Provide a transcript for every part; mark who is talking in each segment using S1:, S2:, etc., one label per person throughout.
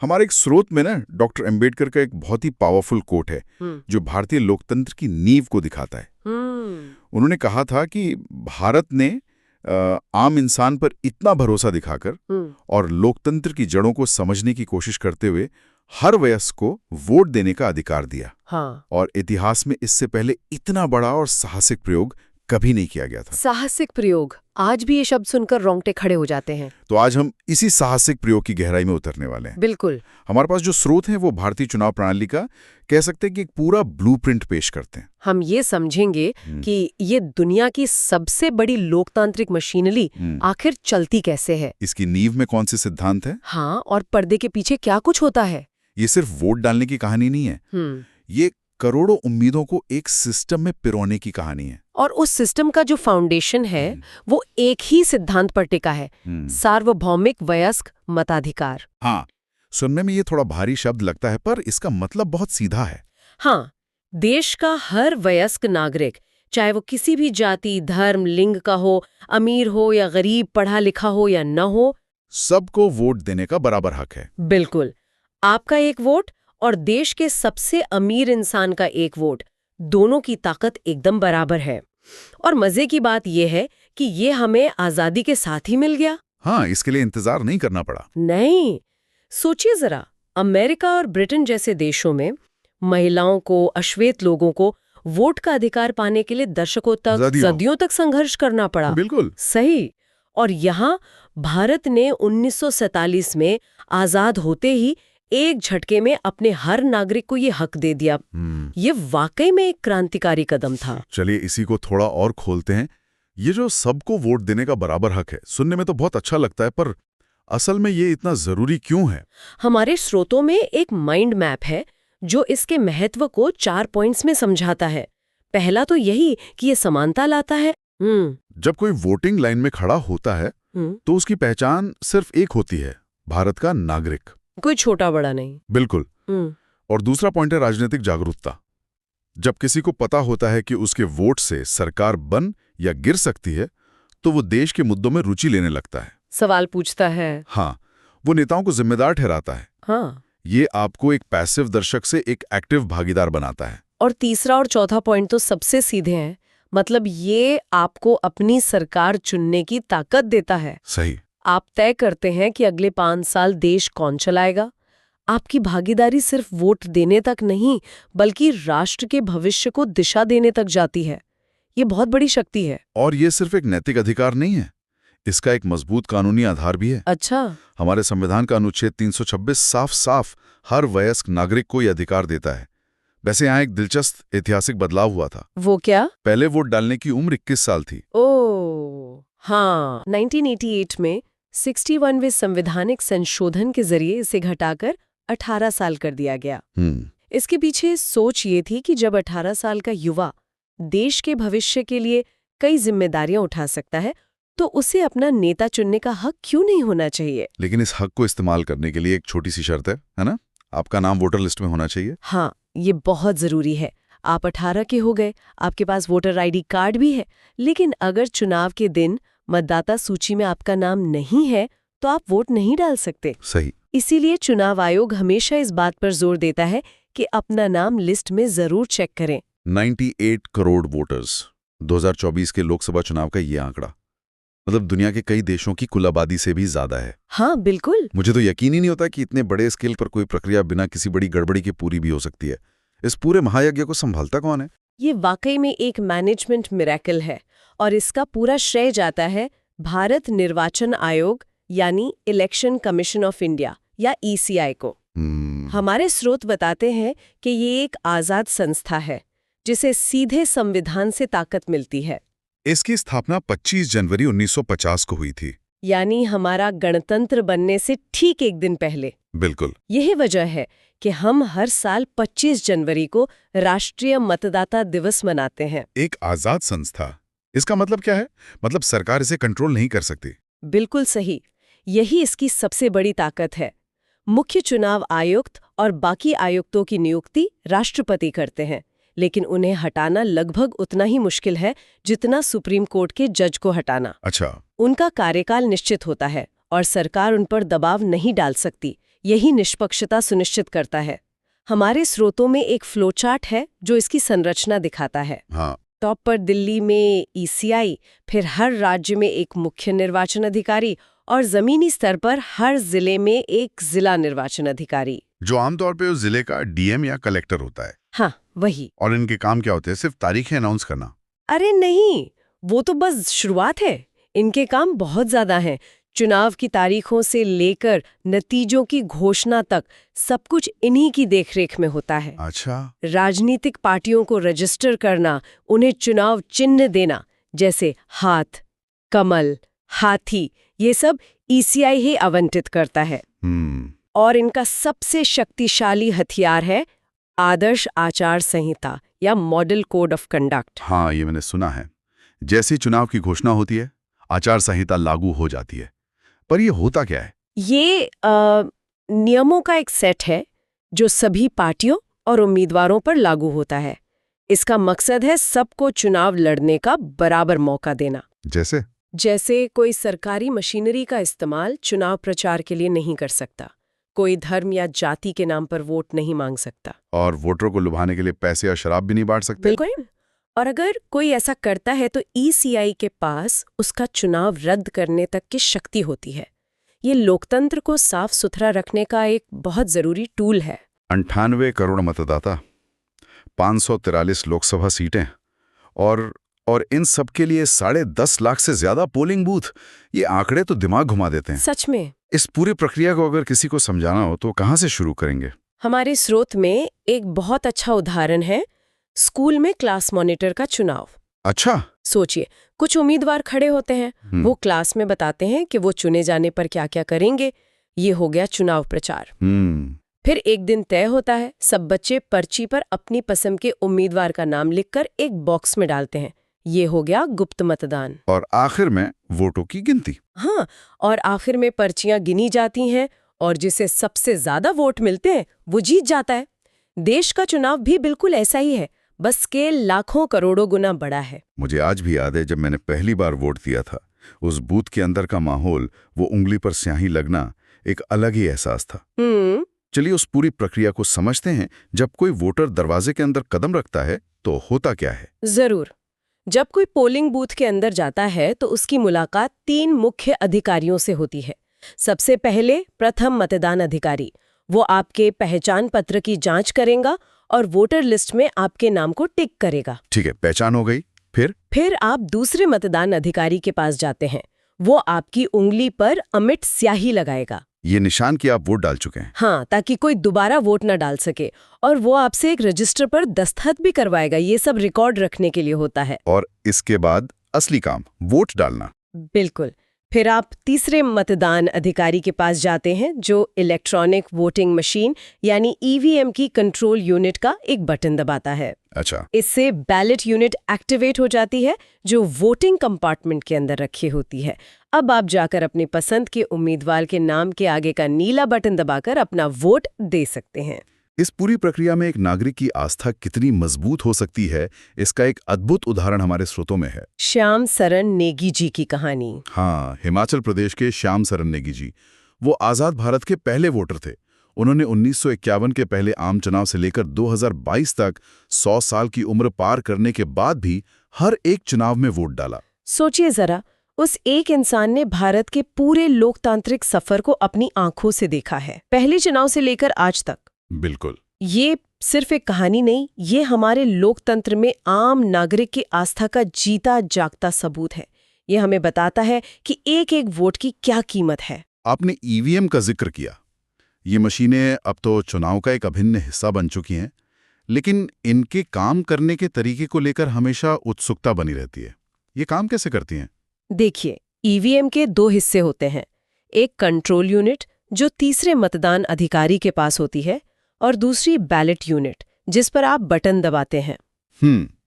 S1: हमारे एक स्रोत में ना डॉक्टर अंबेडकर का एक बहुत ही पावरफुल कोट है जो भारतीय लोकतंत्र की नींव को दिखाता है। उन्होंने कहा था कि भारत ने आम इंसान पर इतना भरोसा दिखाकर और लोकतंत्र की जड़ों को समझने की कोशिश करते हुए हर वयस्क को वोट देने का अधिकार दिया।
S2: हाँ।
S1: और इतिहास में इससे पहले इतना बड़ा और साहसिक प्रयोग कभी नहीं किया गया था।
S2: साहसिक प्रयोग, आज भी ये शब्द सुनकर रोंगटे खड़े हो जाते हैं।
S1: तो आज हम इसी साहसिक प्रयोग की गहराई में उतरने वाले हैं।
S2: बिल्कुल।
S1: हमारे पास जो स्रोत है वो भारतीय चुनाव प्रणाली का कह सकते हैं कि एक पूरा ब्लूप्रिंट पेश करते हैं।
S2: हम ये समझेंगे कि ये दुनिया की सबसे बड़ी लोकतांत्रिक मशीनरी आखिर चलती कैसे है,
S1: इसकी नींव में कौन से सिद्धांत है,
S2: हाँ, और पर्दे के पीछे क्या कुछ होता है।
S1: ये सिर्फ वोट डालने की कहानी नहीं है, ये करोड़ों उम्मीदों को एक सिस्टम में पिरोने की कहानी है।
S2: और उस सिस्टम का जो फाउंडेशन है वो एक ही सिद्धांत पर टिका है, सार्वभौमिक वयस्क मताधिकार।
S1: हाँ, सुनने में ये थोड़ा भारी शब्द लगता है पर इसका मतलब बहुत सीधा है।
S2: हाँ, देश का हर वयस्क नागरिक, चाहे वो किसी भी जाति, धर्म, लिंग का हो, अमीर हो या गरीब, पढ़ा लिखा हो या न हो,
S1: सबको वोट देने का बराबर हक है।
S2: बिल्कुल। आपका एक वोट और देश के सबसे अमीर इंसान का एक वोट, दोनों की ताकत एकदम बराबर है। और मजे की बात यह है कि ये हमें आजादी के साथ ही मिल गया।
S1: हाँ, इसके लिए इंतजार नहीं करना पड़ा।
S2: नहीं, सोचिए जरा, अमेरिका और ब्रिटेन जैसे देशों में महिलाओं को, अश्वेत लोगों को वोट का अधिकार पाने के लिए दशकों तक, सदियों तक संघर्ष करना पड़ा।
S1: बिल्कुल
S2: सही। और यहाँ भारत ने 1947 में आजाद होते ही एक झटके में अपने हर नागरिक को ये हक दे दिया। ये वाकई में एक क्रांतिकारी कदम था।
S1: चलिए इसी को थोड़ा और खोलते हैं। ये जो सबको वोट देने का बराबर हक है, सुनने में तो बहुत अच्छा लगता है, पर असल में ये इतना जरूरी क्यों है?
S2: हमारे स्रोतों में एक माइंड मैप है जो इसके महत्व को 4 पॉइंट्स में समझाता है। पहला तो यही कि ये समानता लाता है।
S1: जब कोई वोटिंग लाइन में खड़ा होता है तो उसकी पहचान सिर्फ एक होती है, भारत का नागरिक,
S2: कोई छोटा बड़ा नहीं।
S1: बिल्कुल। और दूसरा पॉइंट है राजनीतिक जागरूकता। जब किसी को पता होता है कि उसके वोट से सरकार बन या गिर सकती है तो वो देश के मुद्दों में रुचि लेने लगता है,
S2: सवाल पूछता है।
S1: हाँ, वो नेताओं को जिम्मेदार ठहराता है।
S2: हाँ।
S1: ये आपको एक पैसिव दर्शक से एक एक्टिव भागीदार बनाता है।
S2: और तीसरा और चौथा पॉइंट तो सबसे सीधे हैं, मतलब ये आपको अपनी सरकार चुनने की ताकत देता है।
S1: सही।
S2: आप तय करते हैं कि अगले 5 साल देश कौन चलाएगा। आपकी भागीदारी सिर्फ वोट देने तक नहीं, बल्कि राष्ट्र के भविष्य को दिशा देने तक जाती है। ये बहुत बड़ी शक्ति है। और
S1: ये सिर्फ एक नैतिक अधिकार नहीं है, इसका एक मजबूत कानूनी आधार भी है।
S2: अच्छा।
S1: हमारे संविधान का अनुच्छेद 326 साफ-साफ हर वयस्क नागरिक को यह अधिकार देता है। वैसे यहाँ एक दिलचस्प ऐतिहासिक बदलाव हुआ था।
S2: वो क्या?
S1: पहले वोट डालने की उम्र 21 साल थी।
S2: ओह हाँ, 1988 में 61वें संवैधानिक संशोधन के जरिए इसे घटाकर 18 साल कर दिया गया। इसके पीछे सोच ये थी कि जब 18 साल का युवा देश के भविष्य के लिए कई जिम्मेदारियां उठा सकता है तो उसे अपना नेता चुनने का हक क्यों नहीं होना चाहिए।
S1: लेकिन इस हक को इस्तेमाल करने के लिए एक छोटी सी शर्त है ना? आपका नाम वोटर लिस्ट में होना चाहिए।
S2: हाँ, ये बहुत जरूरी है। आप 18 के हो गए, आपके पास वोटर आईडी कार्ड भी है, लेकिन अगर चुनाव के दिन मतदाता सूची में आपका नाम नहीं है तो आप वोट नहीं डाल सकते।
S1: सही।
S2: इसीलिए चुनाव आयोग हमेशा इस बात पर जोर देता है कि अपना नाम लिस्ट में जरूर चेक करें।
S1: 98 करोड़ वोटर्स, 2024 के लोकसभा चुनाव का ये आंकड़ा मतलब दुनिया के कई देशों की कुल आबादी से भी ज्यादा है।
S2: हाँ बिल्कुल।
S1: मुझे तो यकीन ही नहीं होता कि इतने बड़े स्केल पर कोई प्रक्रिया बिना किसी बड़ी गड़बड़ी के पूरी भी हो सकती है। इस पूरे महायज्ञ को संभालता कौन है?
S2: ये वाकई में एक मैनेजमेंट मिरेकल है और इसका पूरा श्रेय जाता है भारत निर्वाचन आयोग यानी इलेक्शन कमीशन ऑफ इंडिया या ECI को। हमारे स्रोत बताते हैं कि ये एक आजाद संस्था है जिसे सीधे संविधान से ताकत मिलती है।
S1: इसकी स्थापना 25 जनवरी 1950 को हुई थी,
S2: यानी हमारा गणतंत्र बनने से ठीक एक दिन पहले।
S1: बिल्कुल।
S2: यही वजह है कि हम हर साल 25 जनवरी को राष्ट्रीय मतदाता दिवस मनाते हैं।
S1: एक आजाद संस्था, इसका मतलब क्या है? मतलब सरकार इसे कंट्रोल नहीं कर सकती।
S2: बिल्कुल सही, यही इसकी सबसे बड़ी ताकत है। मुख्य चुनाव आयुक्त और बाकी आयुक्तों की नियुक्ति राष्ट्रपति करते हैं, लेकिन उन्हें हटाना लगभग उतना ही मुश्किल है जितना सुप्रीम कोर्ट के जज को हटाना।
S1: अच्छा।
S2: उनका कार्यकाल निश्चित होता है और सरकार उन पर दबाव नहीं डाल सकती, यही निष्पक्षता सुनिश्चित करता है। हमारे स्रोतों में एक फ्लोचार्ट है जो इसकी संरचना दिखाता है।
S1: हाँ।
S2: टॉप पर दिल्ली में ईसीआई, फिर हर राज्य में एक मुख्य निर्वाचन अधिकारी और जमीनी स्तर पर हर जिले में एक जिला निर्वाचन अधिकारी,
S1: जो आमतौर पे उस जिले का डीएम या कलेक्टर होता है।
S2: हाँ, वही।
S1: और इनके काम क्या होते हैं? सिर्फ तारीखें अनाउंस करना?
S2: अरे नहीं, वो तो बस शुरुआत है। इनके काम बहुत ज्यादा हैं। चुनाव की तारीखों से लेकर नतीजों की घोषणा तक सब कुछ इन्हीं की देखरेख में होता है।
S1: अच्छा।
S2: राजनीतिक पार्टियों को रजिस्टर करना, उन्हें चुनाव चिन्ह देना, जैसे हाथ, कमल, हाथी, ये सब ईसीआई ही आवंटित करता है। और इनका सबसे शक्तिशाली हथियार है आदर्श आचार संहिता या मॉडल कोड ऑफ कंडक्ट।
S1: हाँ, ये मैंने सुना है। जैसे चुनाव की घोषणा होती है, आचार संहिता लागू हो जाती है। पर ये होता क्या है?
S2: ये नियमों का एक सेट है जो सभी पार्टियों और उम्मीदवारों पर लागू होता है। इसका मकसद है सबको चुनाव लड़ने का बराबर मौका देना। जैसे कोई सरकारी मशीनरी का इस्तेमाल चुनाव प्रचार के लिए नहीं कर सकता, कोई धर्म या जाति के नाम पर वोट नहीं मांग सकता,
S1: और वोटरों को लुभाने के लिए पैसे या शराब भी नहीं बांट सकते।
S2: बिल्कुल। और अगर कोई ऐसा करता है तो ईसीआई के पास उसका चुनाव रद्द करने तक की शक्ति होती है। ये लोकतंत्र को साफ सुथरा रखने का एक बहुत जरूरी टूल है।
S1: 98 करोड़ मतदाता, 543 लोकसभा सीटें और इन सब के लिए 10.5 लाख से ज्यादा पोलिंग बूथ। ये आंकड़े तो दिमाग घुमा देते हैं।
S2: सच में।
S1: इस पूरी प्रक्रिया को अगर किसी को समझाना हो तो कहां से शुरू करेंगे?
S2: हमारे स्रोत में एक बहुत अच्छा उदाहरण है, स्कूल में क्लास मॉनिटर का चुनाव।
S1: अच्छा।
S2: सोचिए, कुछ उम्मीदवार खड़े होते हैं, वो क्लास में बताते हैं कि वो चुने जाने पर क्या क्या करेंगे। ये हो गया चुनाव प्रचार। फिर एक दिन तय होता है, सब बच्चे पर्ची पर अपनी पसंद के उम्मीदवार का नाम लिखकर एक बॉक्स में डालते हैं। ये हो गया गुप्त मतदान।
S1: और आखिर में वोटों की गिनती।
S2: हाँ, और आखिर में पर्चियां गिनी जाती हैं और जिसे सबसे ज्यादा वोट मिलते हैं वो जीत जाता है। देश का चुनाव भी बिल्कुल ऐसा ही है, बस स्केल लाखों करोड़ों गुना बड़ा है।
S1: मुझे आज भी याद है जब मैंने पहली बार वोट दिया था, उस बूथ के अंदर का माहौल, वो उंगली पर स्याही लगना, एक अलग ही एहसास था। चलिए उस पूरी प्रक्रिया को समझते हैं। जब कोई वोटर दरवाजे के अंदर कदम रखता है तो होता क्या है?
S2: जरूर। जब कोई पोलिंग बूथ के अंदर जाता है तो उसकी मुलाकात 3 मुख्य अधिकारियों से होती है। सबसे पहले प्रथम मतदान अधिकारी, वो आपके पहचान पत्र की जांच करेगा और वोटर लिस्ट में आपके नाम को टिक करेगा।
S1: ठीक है, पहचान हो गई। फिर
S2: आप दूसरे मतदान अधिकारी के पास जाते हैं। वो आपकी उंगली पर अमिट स्याही लगाएगा।
S1: ये निशान कि आप वोट डाल चुके हैं।
S2: हाँ, ताकि कोई दोबारा वोट न डाल सके। और वो आपसे एक रजिस्टर पर दस्तखत भी करवाएगा। ये सब रिकॉर्ड रखने के लिए होता है।
S1: और इसके बाद असली काम, वोट डालना।
S2: बिल्कुल। फिर आप तीसरे मतदान अधिकारी के पास जाते हैं, जो इलेक्ट्रॉनिक वोटिंग मशीन यानी ईवीएम की कंट्रोल यूनिट का एक बटन दबाता है।
S1: अच्छा।
S2: इससे बैलेट यूनिट एक्टिवेट हो जाती है, जो वोटिंग कंपार्टमेंट के अंदर रखी होती है। अब आप जाकर अपनी पसंद के उम्मीदवार के नाम के आगे का नीला बटन दबाकर अपना वोट दे सकते हैं।
S1: इस पूरी प्रक्रिया में एक नागरिक की आस्था कितनी मजबूत हो सकती है, इसका एक अद्भुत उदाहरण हमारे स्रोतों में है।
S2: श्याम सरन नेगी जी की कहानी।
S1: हाँ, हिमाचल प्रदेश के श्याम सरन नेगी जी, वो आजाद भारत के पहले वोटर थे। उन्होंने 1951 के पहले आम चुनाव से लेकर 2022 तक 100 साल की उम्र पार करने के बाद भी हर एक चुनाव में वोट डाला।
S2: सोचिए जरा, उस एक इंसान ने भारत के पूरे लोकतांत्रिक सफर को अपनी आंखों से देखा है, पहले चुनाव से लेकर आज तक।
S1: बिल्कुल।
S2: ये सिर्फ एक कहानी नहीं, ये हमारे लोकतंत्र में आम नागरिक की आस्था का जीता जागता सबूत है। ये हमें बताता है कि एक एक वोट की क्या कीमत है।
S1: आपने ईवीएम का जिक्र किया। ये मशीनें अब तो चुनाव का एक अभिन्न हिस्सा बन चुकी हैं, लेकिन इनके काम करने के तरीके को लेकर हमेशा उत्सुकता बनी रहती है। ये काम कैसे करती हैं?
S2: देखिए, ईवीएम के 2 हिस्से होते हैं। एक कंट्रोल यूनिट जो तीसरे मतदान अधिकारी के पास होती है, और दूसरी बैलेट यूनिट जिस पर आप बटन दबाते हैं।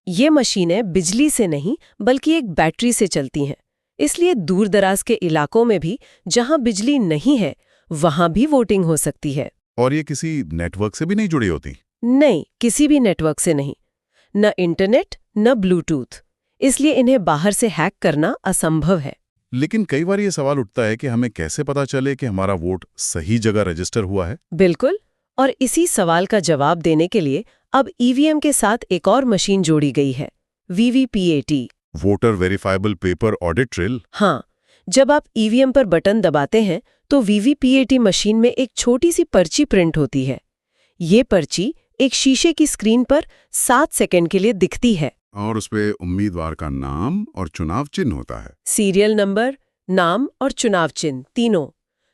S2: ये मशीनें बिजली से नहीं बल्कि एक बैटरी से चलती हैं। इसलिए दूर दराज के इलाकों में भी जहां बिजली नहीं है वहां भी वोटिंग हो सकती है।
S1: और ये किसी नेटवर्क से भी नहीं जुड़ी होती?
S2: नहीं, किसी भी नेटवर्क से नहीं, न इंटरनेट न ब्लूटूथ। इसलिए इन्हें बाहर से हैक करना असंभव है।
S3: लेकिन कई बार ये सवाल उठता है कि हमें कैसे पता चले कि हमारा वोट सही जगह रजिस्टर हुआ है।
S2: बिल्कुल। और इसी सवाल का जवाब देने के लिए अब ईवीएम के साथ एक और मशीन जोड़ी गई है, VVPAT.
S3: Voter verifiable paper audit trail.
S2: हाँ, जब आप ईवीएम पर बटन दबाते हैं तो वीवीपीएटी मशीन में एक छोटी सी पर्ची प्रिंट होती है। ये पर्ची एक शीशे की स्क्रीन पर 7 सेकंड के लिए दिखती है
S3: और उसपे उम्मीदवार का नाम और चुनाव चिन्ह होता है।
S2: सीरियल नंबर, नाम और चुनाव चिन्ह तीनों।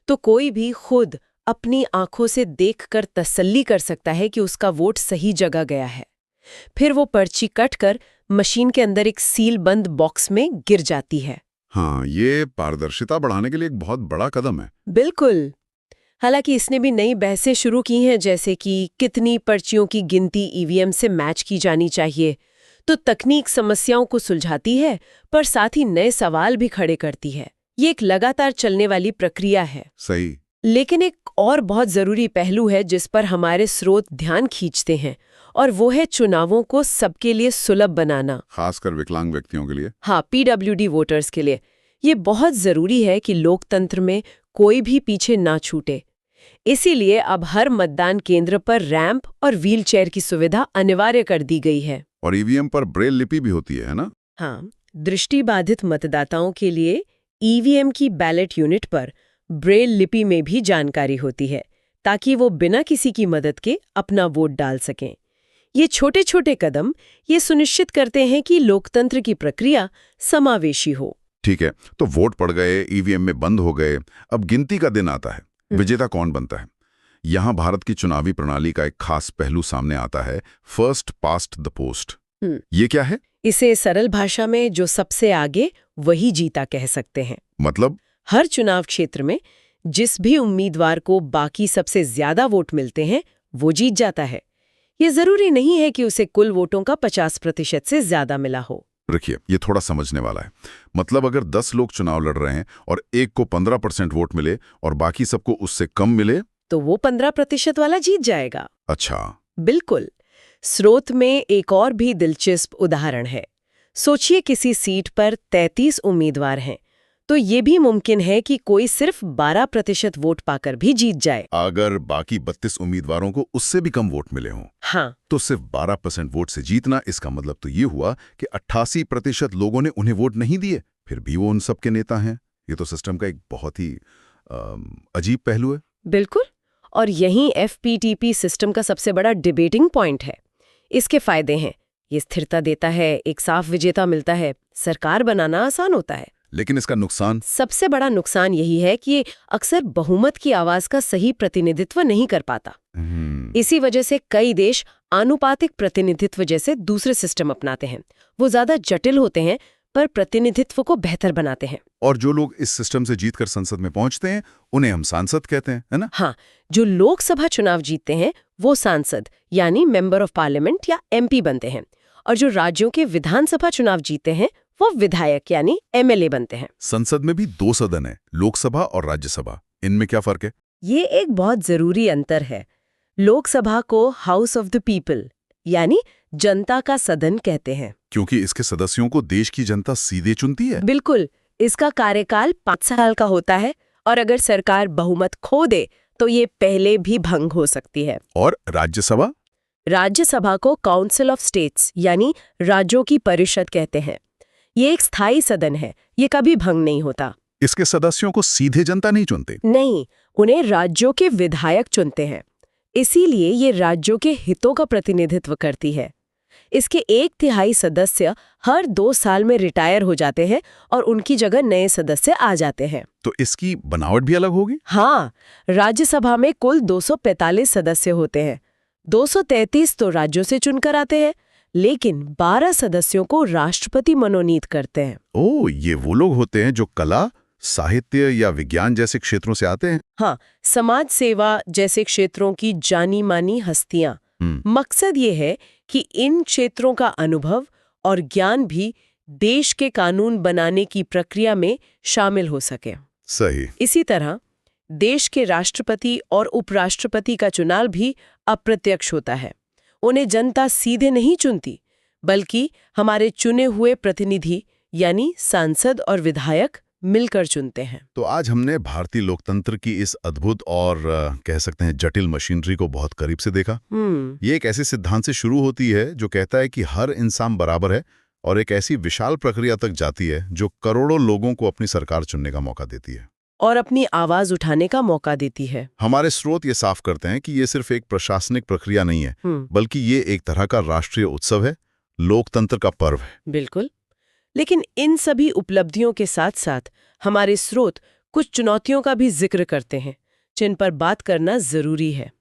S2: तो कोई भी खुद अपनी आंखों से देखकर तसल्ली कर सकता है कि उसका वोट सही जगह गया है। फिर वो पर्ची कटकर मशीन के अंदर एक सील बंद बॉक्स में गिर जाती है।
S3: हाँ, ये पारदर्शिता बढ़ाने के लिए एक बहुत बड़ा कदम है।
S2: बिल्कुल। हालांकि इसने भी नई बहसें शुरू की हैं, जैसे कि कितनी पर्चियों की गिनती ईवीएम से मैच की जानी चाहिए। तो तकनीक समस्याओं को सुलझाती है, पर साथ ही नए सवाल भी खड़े करती है। ये एक लगातार चलने वाली प्रक्रिया है।
S3: सही।
S2: लेकिन एक और बहुत जरूरी पहलू है जिस पर हमारे स्रोत ध्यान खींचते हैं, और वो है चुनावों को सबके लिए सुलभ बनाना,
S3: खासकर विकलांग व्यक्तियों के लिए।
S2: हाँ, पीडब्ल्यूडी वोटर्स के लिए। ये बहुत जरूरी है कि लोकतंत्र में कोई भी पीछे ना छूटे। इसीलिए अब हर मतदान केंद्र पर रैंप और व्हीलचेयर की सुविधा अनिवार्य कर दी गई है।
S3: और ईवीएम पर ब्रेल लिपि भी होती है ना?
S2: हाँ, दृष्टिबाधित मतदाताओं के लिए ईवीएम की बैलेट यूनिट पर ब्रेल लिपि में भी जानकारी होती है, ताकि वो बिना किसी की मदद के अपना वोट डाल सकें। ये छोटे छोटे कदम ये सुनिश्चित करते हैं कि लोकतंत्र की प्रक्रिया समावेशी हो।
S3: ठीक है, तो वोट पड़ गए, ईवीएम में बंद हो गए, अब गिनती का दिन आता है। विजेता कौन बनता है? यहाँ भारत की चुनावी प्रणाली का एक खास पहलू सामने आता है, फर्स्ट पास्ट द पोस्ट। ये क्या है?
S2: इसे सरल भाषा में जो सबसे आगे वही जीता कह सकते हैं।
S3: मतलब
S2: हर चुनाव क्षेत्र में जिस भी उम्मीदवार को बाकी सबसे ज्यादा वोट मिलते हैं वो जीत जाता है। ये जरूरी नहीं है कि उसे कुल वोटों का 50% से ज्यादा मिला हो।
S3: रखिए, ये थोड़ा समझने वाला है। मतलब अगर 10 लोग चुनाव लड़ रहे हैं और एक को 15% वोट मिले और बाकी सबको उससे कम मिले,
S2: तो वो 15% वाला जीत जाएगा।
S3: अच्छा,
S2: बिल्कुल। स्रोत में एक और भी दिलचस्प उदाहरण है। सोचिए किसी सीट पर 33 उम्मीदवार हैं, तो ये भी मुमकिन है कि कोई सिर्फ 12% वोट पाकर भी जीत जाए।
S3: अगर बाकी 32 उम्मीदवारों को उससे भी कम वोट मिले हों,
S2: हाँ,
S3: तो सिर्फ 12% वोट से जीतना, इसका मतलब तो ये हुआ कि 88% लोगों ने उन्हें वोट नहीं दिए, फिर भी वो उन सबके नेता हैं। ये तो सिस्टम का एक बहुत ही अजीब पहलू है।
S2: बिल्कुल। और यही एफपीटीपी सिस्टम का सबसे बड़ा डिबेटिंग पॉइंट है। इसके फायदे हैं, ये स्थिरता देता है, एक साफ विजेता मिलता है, सरकार बनाना आसान होता है।
S3: लेकिन इसका नुकसान?
S2: सबसे बड़ा नुकसान यही है कि ये अक्सर बहुमत की आवाज का सही प्रतिनिधित्व नहीं कर पाता। इसी वजह से कई देश आनुपातिक प्रतिनिधित्व जैसे दूसरे सिस्टम अपनाते हैं। वो ज्यादा जटिल होते हैं पर प्रतिनिधित्व को बेहतर बनाते हैं।
S3: और जो लोग इस सिस्टम से जीतकर संसद में पहुंचते हैं उन्हें हम सांसद कहते हैं, है ना?
S2: हाँ, जो लोकसभा चुनाव जीतते हैं वो सांसद यानी मेंबर ऑफ पार्लियामेंट या एमपी बनते हैं, और जो राज्यों के विधानसभा चुनाव जीते हैं वो विधायक यानी एमएलए बनते हैं।
S3: संसद में भी 2 सदन है, लोकसभा और राज्यसभा। इनमें क्या फर्क है?
S2: ये एक बहुत जरूरी अंतर है। लोकसभा को हाउस ऑफ द पीपल यानी जनता का सदन कहते हैं,
S3: क्योंकि इसके सदस्यों को देश की जनता सीधे चुनती है।
S2: बिल्कुल। इसका कार्यकाल 5 साल का होता है, और अगर सरकार बहुमत खो दे तो ये पहले भी भंग हो सकती है।
S3: और राज्यसभा?
S2: राज्यसभा को काउंसिल ऑफ स्टेट्स यानी राज्यों की परिषद कहते हैं। ये एक स्थायी सदन है, ये कभी भंग नहीं होता।
S3: इसके सदस्यों को सीधे जनता नहीं चुनते?
S2: नहीं, उन्हें राज्यों के विधायक चुनते हैं। इसीलिए ये राज्यों के हितों का प्रतिनिधित्व करती है। इसके 1/3 सदस्य हर 2 साल में रिटायर हो जाते हैं और उनकी जगह नए सदस्य आ जाते हैं।
S3: तो इसकी बनावट भी अलग होगी?
S2: हाँ, राज्यसभा में कुल 245 सदस्य होते हैं। 233 तो राज्यों से चुनकर आते हैं, लेकिन 12 सदस्यों को राष्ट्रपति मनोनीत करते हैं।
S3: ओह, ये वो लोग होते हैं जो कला, साहित्य या विज्ञान जैसे क्षेत्रों से आते हैं?
S2: हाँ, समाज सेवा जैसे क्षेत्रों की जानी मानी हस्तियां। मकसद ये है कि इन क्षेत्रों का अनुभव और ज्ञान भी देश के कानून बनाने की प्रक्रिया में शामिल हो सके।
S3: सही।
S2: इसी तरह देश के राष्ट्रपति और उपराष्ट्रपति का चुनाव भी अप्रत्यक्ष होता है। उन्हें जनता सीधे नहीं चुनती, बल्कि हमारे चुने हुए प्रतिनिधि यानी सांसद और विधायक मिलकर चुनते हैं।
S3: तो आज हमने भारतीय लोकतंत्र की इस अद्भुत और कह सकते हैं जटिल मशीनरी को बहुत करीब से देखा। ये एक ऐसे सिद्धांत से शुरू होती है जो कहता है कि हर इंसान बराबर है और एक ऐसी विशाल प्रक्रिया तक जाती है जो करोड़ों लोगों को अपनी सरकार चुनने का मौका देती है
S2: और अपनी आवाज उठाने का मौका देती है।
S3: हमारे स्रोत ये साफ करते हैं कि ये सिर्फ एक प्रशासनिक प्रक्रिया नहीं है, बल्कि ये एक तरह का राष्ट्रीय उत्सव है, लोकतंत्र का पर्व है।
S2: बिल्कुल। लेकिन इन सभी उपलब्धियों के साथ साथ हमारे स्रोत कुछ चुनौतियों का भी जिक्र करते हैं जिन पर बात करना जरूरी है।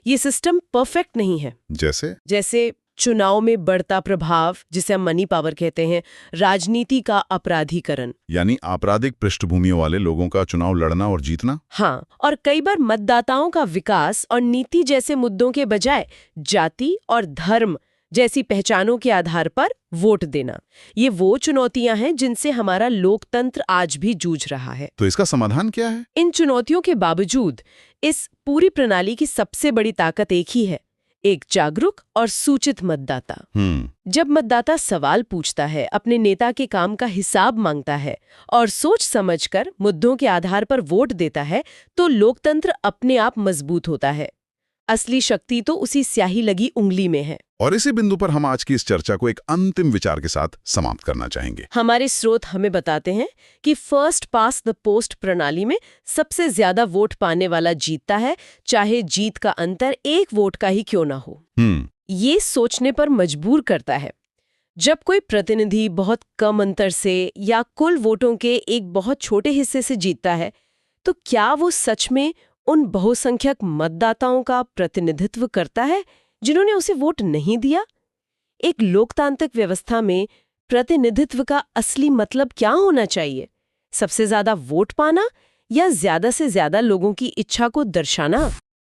S2: ये सिस्टम परफेक्ट नहीं है। जैसे चुनाव में बढ़ता प्रभाव, जिसे हम मनी पावर कहते हैं, राजनीति का अपराधीकरण,
S3: यानी आपराधिक पृष्ठभूमियों वाले लोगों का चुनाव लड़ना और जीतना।
S2: हाँ, और कई बार मतदाताओं का विकास और नीति जैसे मुद्दों के बजाय जाति और धर्म जैसी पहचानों के आधार पर वोट देना। ये वो चुनौतियां हैं जिनसे हमारा लोकतंत्र आज भी जूझ रहा है।
S3: तो इसका समाधान क्या है?
S2: इन चुनौतियों के बावजूद इस पूरी प्रणाली की सबसे बड़ी ताकत एक ही है, एक जागरूक और सूचित मतदाता। जब मतदाता सवाल पूछता है, अपने नेता के काम का हिसाब मांगता है और सोच समझकर मुद्दों के आधार पर वोट देता है, तो लोकतंत्र अपने आप मजबूत होता है। असली शक्ति तो उसी स्याही लगी उंगली में है।
S3: और इसी बिंदु पर हम आज की इस चर्चा को एक अंतिम विचार के साथ समाप्त करना चाहेंगे।
S2: हमारे स्रोत हमें बताते हैं कि फर्स्ट पास द पोस्ट प्रणाली में सबसे ज्यादा वोट पाने वाला जीतता है, चाहे जीत का अंतर 1 वोट का ही क्यों ना हो। ये सोचने पर मजबूर करता है। जब कोई प्रतिनिधि बहुत कम अंतर से या कुल वोटों के एक बहुत छोटे हिस्से से जीतता है, तो क्या वो सच में उन बहुसंख्यक मतदाताओं का प्रतिनिधित्व करता है जिन्होंने उसे वोट नहीं दिया? एक लोकतांत्रिक व्यवस्था में प्रतिनिधित्व का असली मतलब क्या होना चाहिए? सबसे ज्यादा वोट पाना या ज्यादा से ज्यादा लोगों की इच्छा को दर्शाना?